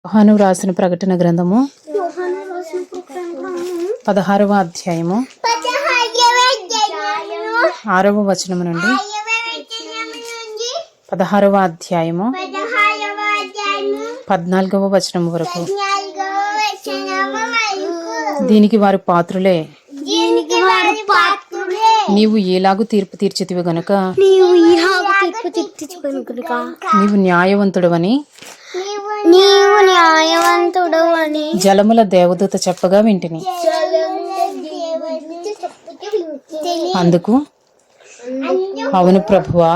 యోహాను రాసిన ప్రకటన గ్రంథము 16వ అధ్యాయము 6వ వచనము నుండి 16వ అధ్యాయము 14వ వచనము వరకు. దీనికి వారు పాత్రులే, నీవు ఎలాగు తీర్పు తీర్చితివి గనుక నీవు న్యాయవంతుడవని జలముల దేవదూత చెప్పగా వింటిని. అందుకు అవును ప్రభువా,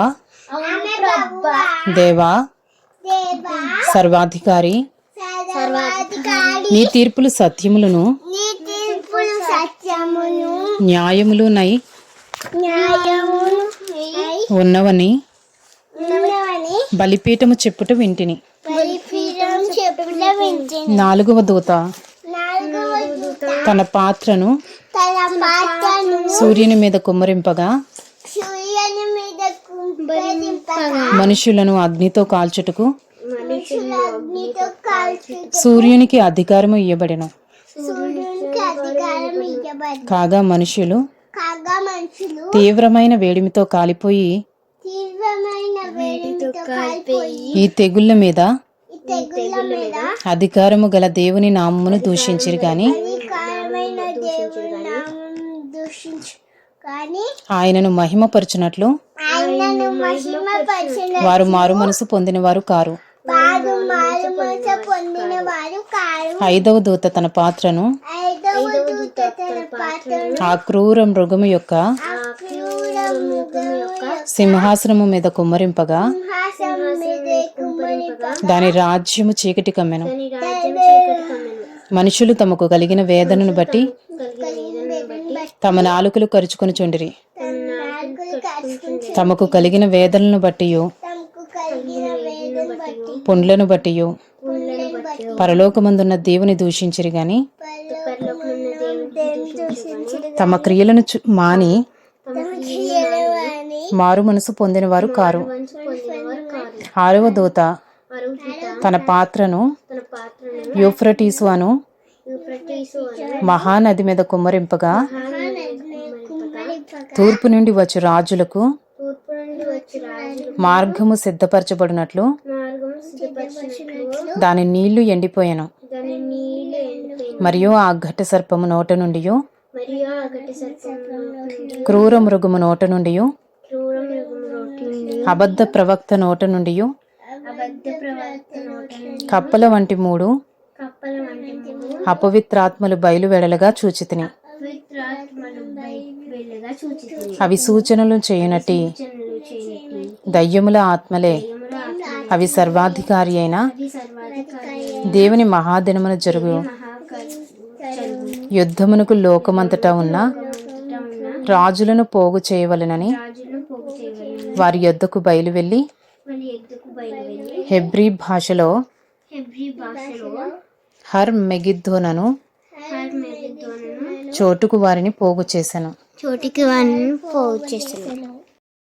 దేవా, సర్వాధికారి, నీ తీర్పులు సత్యములను న్యాయములునై ఉన్నవని బలిపీఠము చెప్పుట వింటిని. 4వ దూత తన పాత్రను సూర్యుని మీద కుమ్మరింపగా మనుషులను అగ్నితో కాల్చుటకు సూర్యునికి అధికారము ఇయ్యబడెను. కాగా మనుషులు తీవ్రమైన వేడిమితో కాలిపోయి ఈ తెగుళ్ళ మీద అధికారము గల దేవుని నామమును దూషించిరి గాని ఆయనను మహిమపరచునట్లు వారు మారు మనసు పొందిన వారు కారు. 5వ దూత తన పాత్రను ఆ క్రూర మృగము యొక్క సింహాసనము మీద కుమ్మరింపగా దాని రాజ్యము చీకటి కమ్మెను. మనుషులు తమకు కలిగిన వేదనను బట్టి తమ నాలుకలు కరుచుకొనుచుండిరి. తమకు కలిగిన వేదనను బట్టి పుండ్లను బట్టి పరలోకమందున్న దేవుని దూషించిరి గాని తమ క్రియలను మాని మారు మనసు పొందిన వారు కారు. 6వ దూత తన పాత్రను యూఫ్రటీసు అను మహానది మీద కుమ్మరింపగా తూర్పు నుండి వచ్చు రాజులకు మార్గము సిద్ధపరచబడినట్లు దాని నీళ్లు ఎండిపోయాను. మరియు ఆ ఘట సర్పము నోట నుండి క్రూర మృగము నోట నుండి అబద్ధ ప్రవక్త నోట నుండి కప్పల వంటి 3 అపవిత్రాత్మలు బయలువెడలగా చూచితిని. అవి సూచనలు చేయనట్టి దయ్యముల ఆత్మలే. అవి సర్వాధికారి అయిన దేవుని మహాదినమున జరుగు యుద్ధమునకు లోకమంతటా ఉన్న రాజులను పోగు చేయవలెనని వారి యొద్దకు బయలువెళ్ళి హెబ్రీ భాషలో హర్ మెగిద్దోనను చోటుకు వారిని పోగు చేశాను.